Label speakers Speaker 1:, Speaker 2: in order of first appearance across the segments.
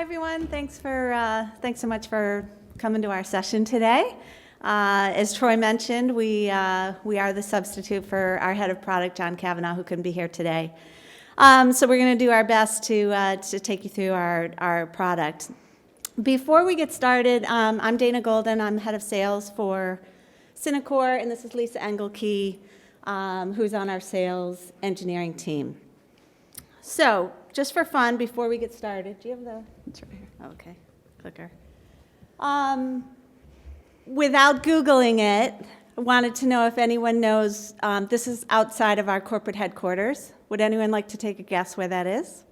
Speaker 1: everyone. Thanks so much for coming to our session today. As Troy mentioned, we are the substitute for our head of product, John Cavanaugh, who couldn't be here today. So we're going to do our best to take you through our product. Before we get started, I'm Dana Golden. I'm head of sales for Synacor, and this is Lisa Engelke, who's on our sales engineering team. So, just for fun, before we get started, do you have the? It's right here. Oh, okay, clicker. Without Googling it, I wanted to know if anyone knows. This is outside of our corporate headquarters. Would anyone like to take a guess where that is?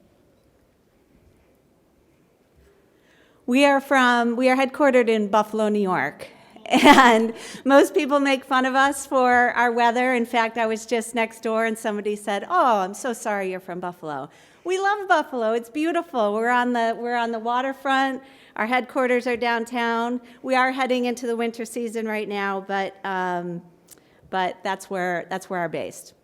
Speaker 1: We are headquartered in Buffalo, New York. And most people make fun of us for our weather. In fact, I was just next door and somebody said, "Oh, I'm so sorry you're from Buffalo." We love Buffalo. It's beautiful. We're on the waterfront. Our headquarters are downtown. We are heading into the winter season right now, but that's where we are based.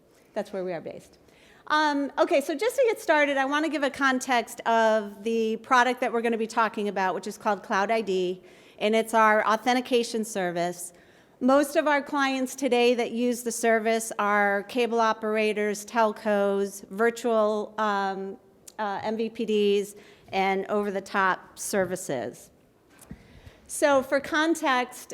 Speaker 1: Okay, so just to get started, I want to give a context of the product that we're going to be talking about, which is called Cloud ID. And it's our authentication service. Most of our clients today that use the service are cable operators, telcos, virtual MVPDs, and over-the-top services. So for context,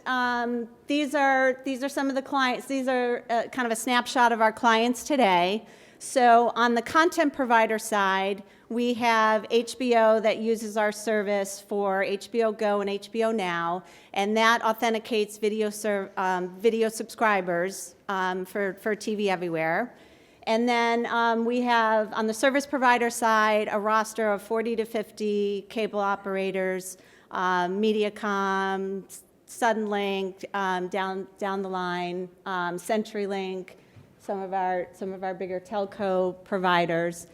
Speaker 1: these are some of the clients. These are kind of a snapshot of our clients today. So on the content provider side, we have HBO that uses our service for HBO Go and HBO Now, and that authenticates video subscribers for TV Everywhere. And then we have, on the service provider side, a roster of 40 to 50 cable operators, Mediacom, Suddenlink, down the line, CenturyLink, some of our bigger telco providers.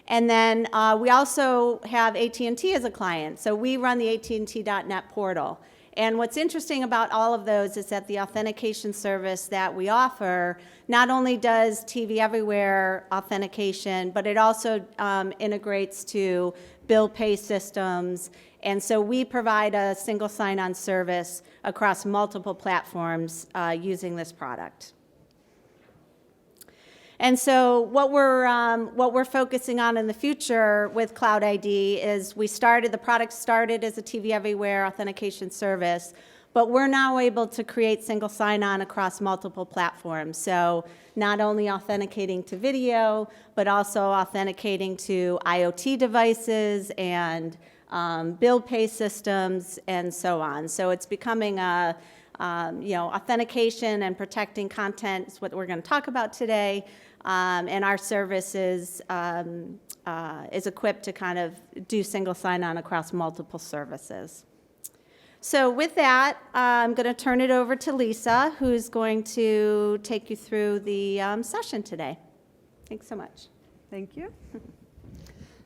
Speaker 1: And then we also have AT&T as a client. So we run the AT&T.net portal. And what's interesting about all of those is that the authentication service that we offer not only does TV Everywhere authentication, but it also integrates to bill pay systems. And so we provide a single sign-on service across multiple platforms using this product. And so what we're focusing on in the future with Cloud ID is the product started as a TV Everywhere authentication service, but we're now able to create single sign-on across multiple platforms. So not only authenticating to video, but also authenticating to IoT devices and bill pay systems and so on. So it's becoming authentication and protecting content is what we're going to talk about today. And our service is equipped to kind of do single sign-on across multiple services. So with that, I'm going to turn it over to Lisa, who's going to take you through the session today. Thanks so much.
Speaker 2: Thank you.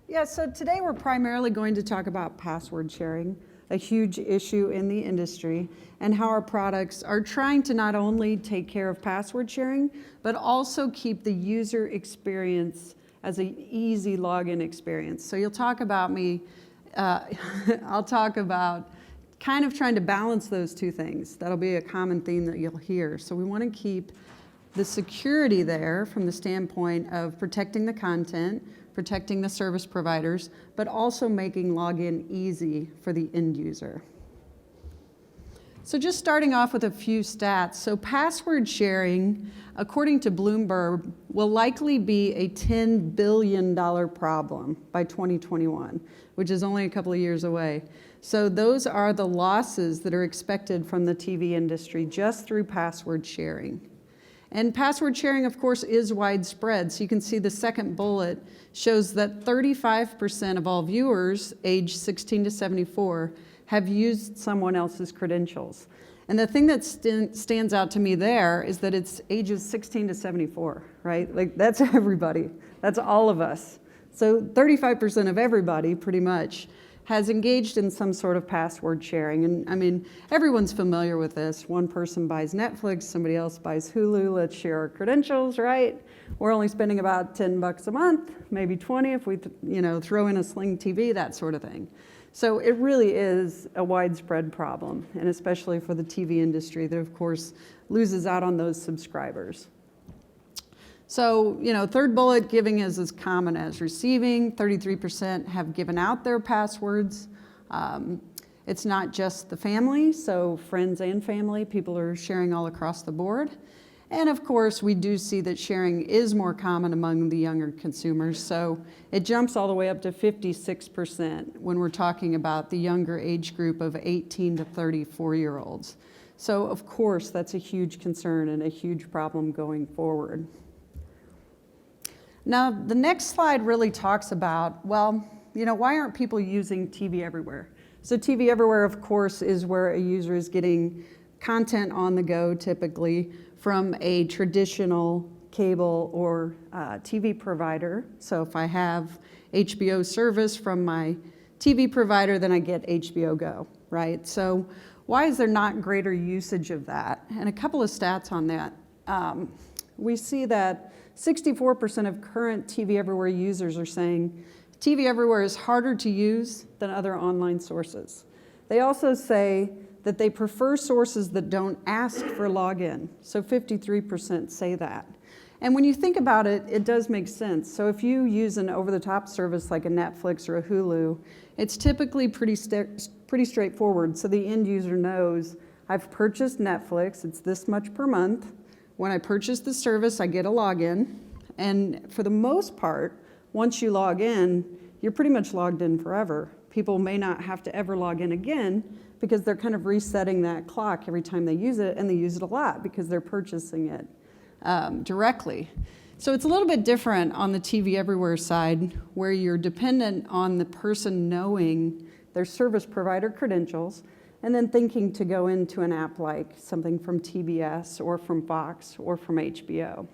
Speaker 2: Yeah, so today we're primarily going to talk about password sharing, a huge issue in the industry, and how our products are trying to not only take care of password sharing, but also keep the user experience as an easy login experience. So you'll talk about me, I'll talk about kind of trying to balance those two things. That'll be a common theme that you'll hear. So we want to keep the security there from the standpoint of protecting the content, protecting the service providers, but also making login easy for the end user. So just starting off with a few stats. So password sharing, according to Bloomberg, will likely be a $10 billion problem by 2021, which is only a couple of years away. So those are the losses that are expected from the TV industry just through password sharing. And password sharing, of course, is widespread. So you can see the second bullet shows that 35% of all viewers aged 16 to 74 have used someone else's credentials. And the thing that stands out to me there is that it's ages 16 to 74, right? Like that's everybody. That's all of us. So 35% of everybody, pretty much, has engaged in some sort of password sharing. And I mean, everyone's familiar with this. One person buys Netflix, somebody else buys Hulu, let's share our credentials, right? We're only spending about $10 a month, maybe 20 if we throw in a Sling TV, that sort of thing. So it really is a widespread problem, and especially for the TV industry that, of course, loses out on those subscribers. So, third bullet, giving is as common as receiving. 33% have given out their passwords. It's not just the family, so friends and family, people are sharing all across the board. And of course, we do see that sharing is more common among the younger consumers. So it jumps all the way up to 56% when we're talking about the younger age group of 18 to 34-year-olds. So of course, that's a huge concern and a huge problem going forward. Now, the next slide really talks about, well, why aren't people using TV everywhere? So TV everywhere, of course, is where a user is getting content on the go, typically from a traditional cable or TV provider. So if I have HBO service from my TV provider, then I get HBO Go, right? So why is there not greater usage of that? And a couple of stats on that. We see that 64% of current TV Everywhere users are saying TV Everywhere is harder to use than other online sources. They also say that they prefer sources that don't ask for login. So 53% say that. And when you think about it, it does make sense. So if you use an over-the-top service like a Netflix or a Hulu, it's typically pretty straightforward. So the end user knows, I've purchased Netflix, it's this much per month. When I purchase the service, I get a login. And for the most part, once you log in, you're pretty much logged in forever. People may not have to ever log in again because they're kind of resetting that clock every time they use it, and they use it a lot because they're purchasing it directly. So it's a little bit different on the TV Everywhere side, where you're dependent on the person knowing their service provider credentials and then thinking to go into an app like something from TBS or from Fox or from HBO.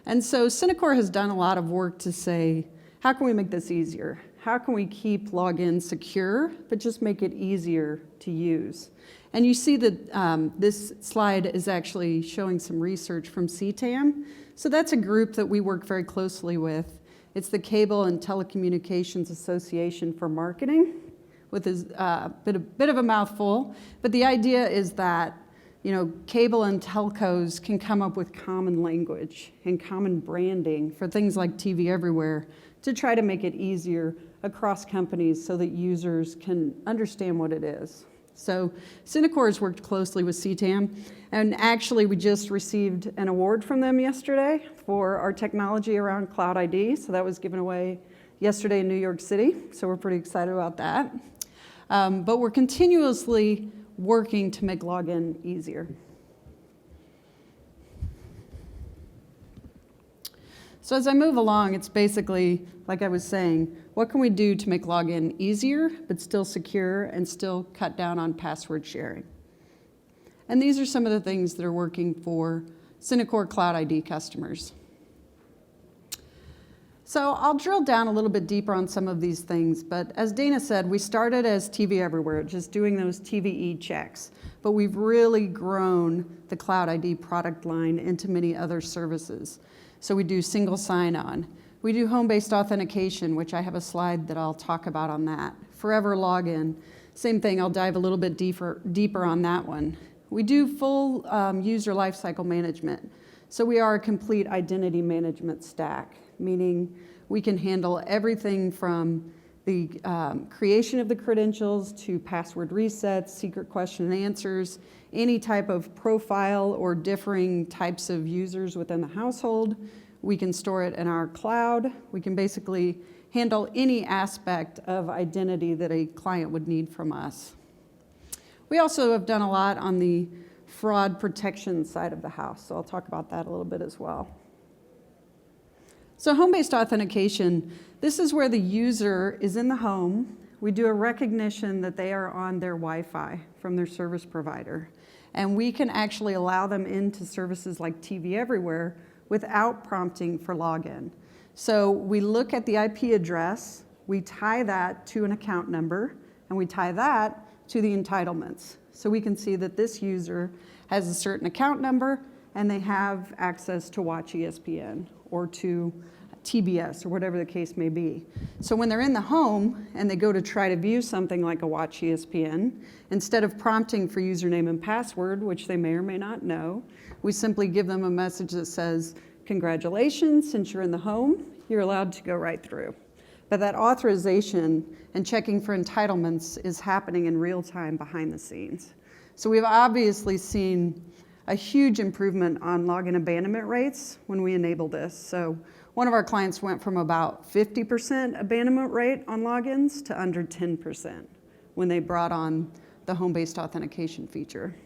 Speaker 2: And so Synacor has done a lot of work to say, how can we make this easier? How can we keep login secure, but just make it easier to use? And you see that this slide is actually showing some research from CTAM. So that's a group that we work very closely with. It's the Cable and Telecommunications Association for Marketing, with a bit of a mouthful. But the idea is that cable and telcos can come up with common language and common branding for things like TV Everywhere to try to make it easier across companies so that users can understand what it is. So Synacor has worked closely with CTAM, and actually we just received an award from them yesterday for our technology around Cloud ID. So that was given away yesterday in New York City, so we're pretty excited about that. But we're continuously working to make login easier. So as I move along, it's basically, like I was saying, what can we do to make login easier, but still secure and still cut down on password sharing? And these are some of the things that are working for Synacor Cloud ID customers. So I'll drill down a little bit deeper on some of these things, but as Dana said, we started as TV Everywhere, just doing those TVE checks, but we've really grown the Cloud ID product line into many other services. So we do single sign-on. We do home-based authentication, which I have a slide that I'll talk about on that. Forever login, same thing, I'll dive a little bit deeper on that one. We do full user lifecycle management. So we are a complete identity management stack, meaning we can handle everything from the creation of the credentials to password resets, secret question and answers, any type of profile or differing types of users within the household. We can store it in our cloud. We can basically handle any aspect of identity that a client would need from us. We also have done a lot on the fraud protection side of the house, so I'll talk about that a little bit as well. So home-based authentication, this is where the user is in the home. We do a recognition that they are on their Wi-Fi from their service provider. And we can actually allow them into services like TV Everywhere without prompting for login. So we look at the IP address, we tie that to an account number, and we tie that to the entitlements. So we can see that this user has a certain account number and they have access to watch ESPN or to TBS or whatever the case may be. So when they're in the home and they go to try to view something like a Watch ESPN, instead of prompting for username and password, which they may or may not know, we simply give them a message that says, congratulations, since you're in the home, you're allowed to go right through. But that authorization and checking for entitlements is happening in real time behind the scenes. So we've obviously seen a huge improvement on login abandonment rates when we enable this. So one of our clients went from about 50% abandonment rate on logins to under 10% when they brought on the home-based authentication feature.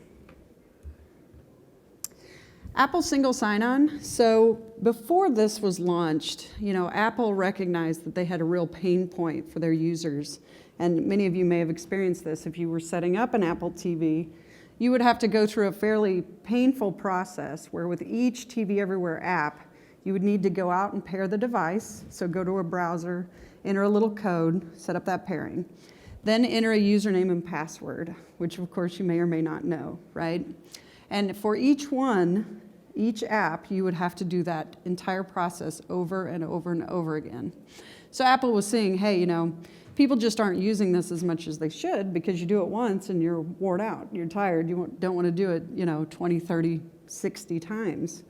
Speaker 2: Apple single sign-on. So before this was launched, Apple recognized that they had a real pain point for their users. And many of you may have experienced this. If you were setting up an Apple TV, you would have to go through a fairly painful process where with each TV Everywhere app, you would need to go out and pair the device. So go to a browser, enter a little code, set up that pairing. Then enter a username and password, which of course you may or may not know, right? And for each app, you would have to do that entire process over and over and over again. So Apple was saying, hey, people just aren't using this as much as they should because you do it once and you're worn out, you're tired, you don't want to do it, 20, 30, 60 times.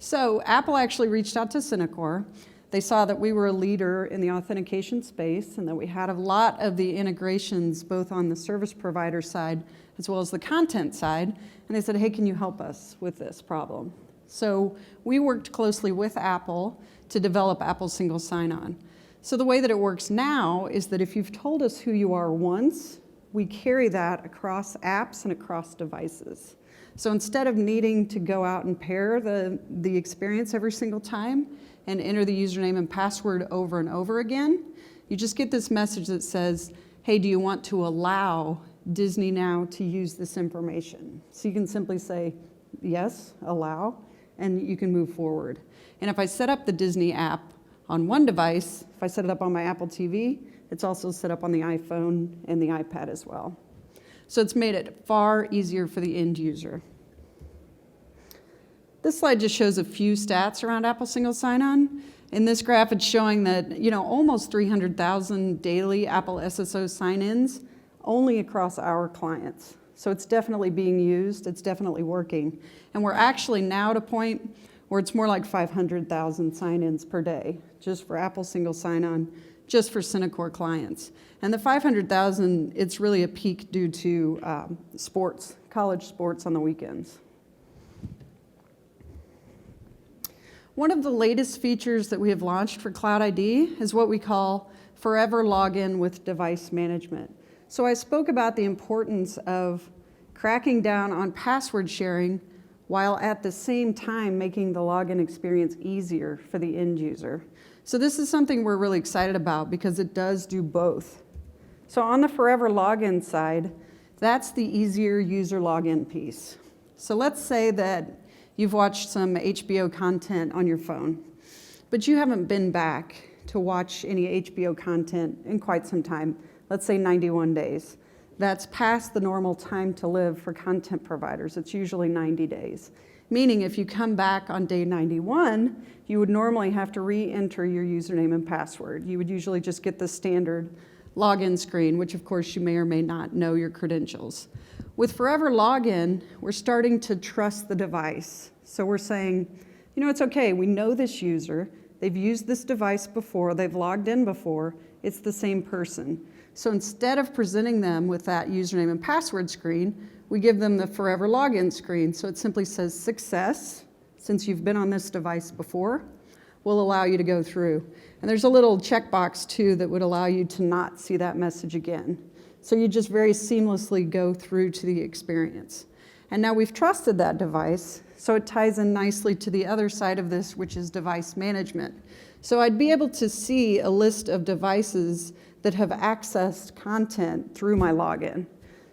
Speaker 2: So Apple actually reached out to Synacor. They saw that we were a leader in the authentication space and that we had a lot of the integrations both on the service provider side as well as the content side. And they said, hey, can you help us with this problem? So we worked closely with Apple to develop Apple single sign-on. So the way that it works now is that if you've told us who you are once, we carry that across apps and across devices. So instead of needing to go out and pair the experience every single time and enter the username and password over and over again, you just get this message that says, hey, do you want to allow Disney now to use this information? So you can simply say, yes, allow, and you can move forward. And if I set up the Disney app on one device, if I set it up on my Apple TV, it's also set up on the iPhone and the iPad as well. So it's made it far easier for the end user. This slide just shows a few stats around Apple single sign-on. In this graph, it's showing that almost 300,000 daily Apple SSO sign-ins only across our clients. So it's definitely being used, it's definitely working. And we're actually now at a point where it's more like 500,000 sign-ins per day, just for Apple single sign-on, just for Synacor clients. And the 500,000, it's really a peak due to sports, college sports on the weekends. One of the latest features that we have launched for Cloud ID is what we call Forever Login with Device Management. So I spoke about the importance of cracking down on password sharing while at the same time making the login experience easier for the end user. So this is something we're really excited about because it does do both. So on the Forever Login side, that's the easier user login piece. So let's say that you've watched some HBO content on your phone, but you haven't been back to watch any HBO content in quite some time, let's say 91 days. That's past the normal time to live for content providers. It's usually 90 days. Meaning if you come back on day 91, you would normally have to re-enter your username and password. You would usually just get the standard login screen, which of course you may or may not know your credentials. With Forever Login, we're starting to trust the device. So we're saying, it's okay, we know this user, they've used this device before, they've logged in before, it's the same person. So instead of presenting them with that username and password screen, we give them the Forever Login screen. So it simply says success, since you've been on this device before, will allow you to go through. And there's a little checkbox too that would allow you to not see that message again. So you just very seamlessly go through to the experience. And now we've trusted that device, so it ties in nicely to the other side of this, which is device management. So I'd be able to see a list of devices that have accessed content through my login.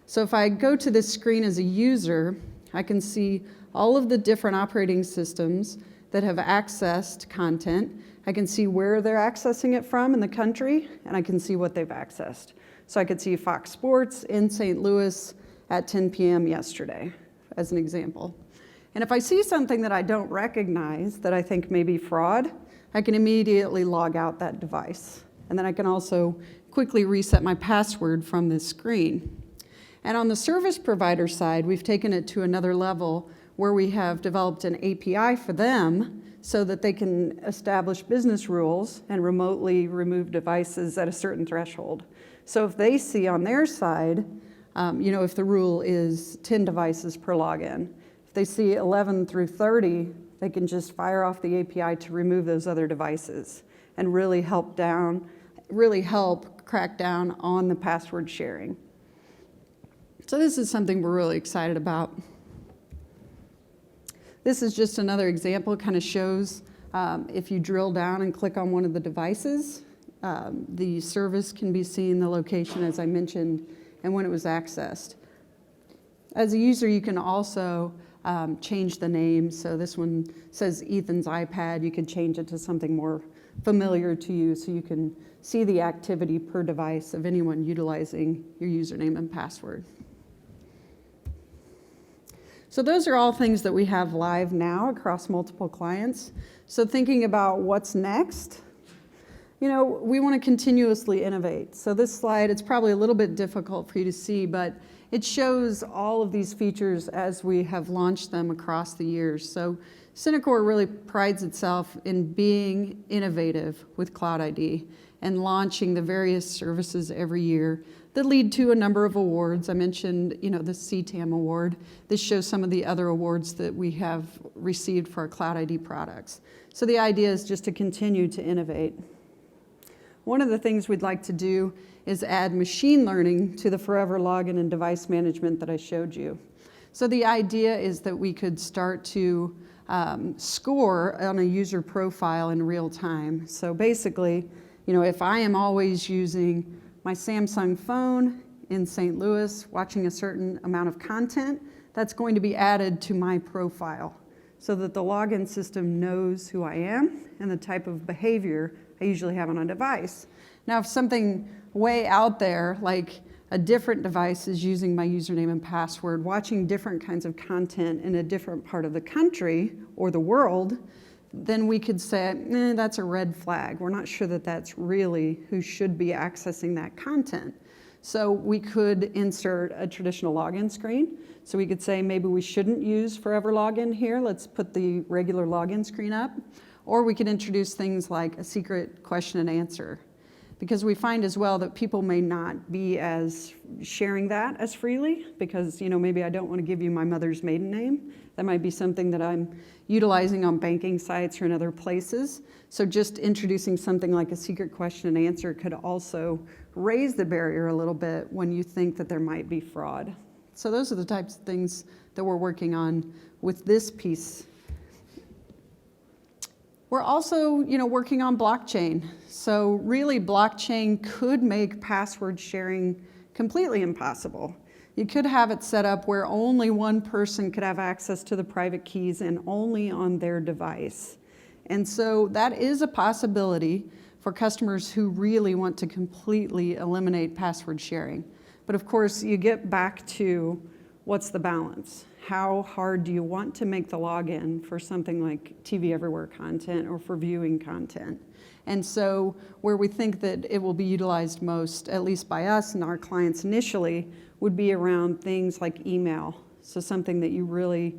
Speaker 2: So if I go to this screen as a user, I can see all of the different operating systems that have accessed content. I can see where they're accessing it from in the country, and I can see what they've accessed. So I could see Fox Sports in St. Louis at 10 p.m. yesterday, as an example. And if I see something that I don't recognize that I think may be fraud, I can immediately log out that device. And then I can also quickly reset my password from this screen. And on the service provider side, we've taken it to another level where we have developed an API for them so that they can establish business rules and remotely remove devices at a certain threshold. So if they see on their side, if the rule is 10 devices per login, if they see 11 through 30, they can just fire off the API to remove those other devices and really help crack down on the password sharing. So this is something we're really excited about. This is just another example, kind of shows if you drill down and click on one of the devices, the service can be seen, the location as I mentioned, and when it was accessed. As a user, you can also change the name. So this one says Ethan's iPad. You can change it to something more familiar to you so you can see the activity per device of anyone utilizing your username and password. So those are all things that we have live now across multiple clients. So thinking about what's next, we want to continuously innovate. So this slide, it's probably a little bit difficult for you to see, but it shows all of these features as we have launched them across the years. So Synacor really prides itself in being innovative with Cloud ID and launching the various services every year that lead to a number of awards. I mentioned, the CTAM award. This shows some of the other awards that we have received for our Cloud ID products. So the idea is just to continue to innovate. One of the things we'd like to do is add machine learning to the forever login and device management that I showed you. So the idea is that we could start to score on a user profile in real time. So basically, if I am always using my Samsung phone in St. Louis, watching a certain amount of content, that's going to be added to my profile so that the login system knows who I am and the type of behavior I usually have on a device. Now, if something way out there, like a different device is using my username and password, watching different kinds of content in a different part of the country or the world, then we could say, that's a red flag. We're not sure that that's really who should be accessing that content. So we could insert a traditional login screen. So we could say maybe we shouldn't use forever login here. Let's put the regular login screen up. Or we could introduce things like a secret question and answer. Because we find as well that people may not be as sharing that as freely because, maybe I don't want to give you my mother's maiden name. That might be something that I'm utilizing on banking sites or in other places. So just introducing something like a secret question and answer could also raise the barrier a little bit when you think that there might be fraud. So those are the types of things that we're working on with this piece. We're also, working on blockchain. So really, blockchain could make password sharing completely impossible. You could have it set up where only one person could have access to the private keys and only on their device. And so that is a possibility for customers who really want to completely eliminate password sharing. But of course, you get back to what's the balance? How hard do you want to make the login for something like TV Everywhere content or for viewing content? And so where we think that it will be utilized most, at least by us and our clients initially, would be around things like email. So something that you really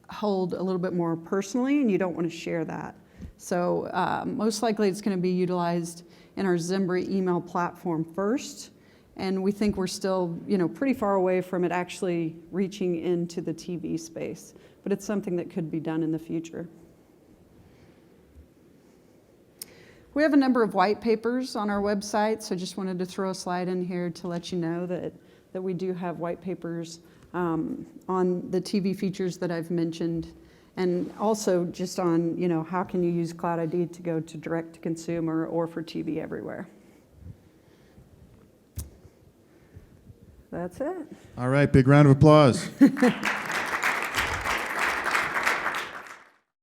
Speaker 2: hold a little bit more personally and you don't want to share that. So most likely it's going to be utilized in our Zimbra email platform first. And we think we're still, pretty far away from it actually reaching into the TV space. But it's something that could be done in the future. We have a number of white papers on our website, so just wanted to throw a slide in here to let you know that we do have white papers on the TV features that I've mentioned, and also just on, how can you use Cloud ID to go to direct to consumer or for TV Everywhere. That's it.
Speaker 3: All right, big round of applause.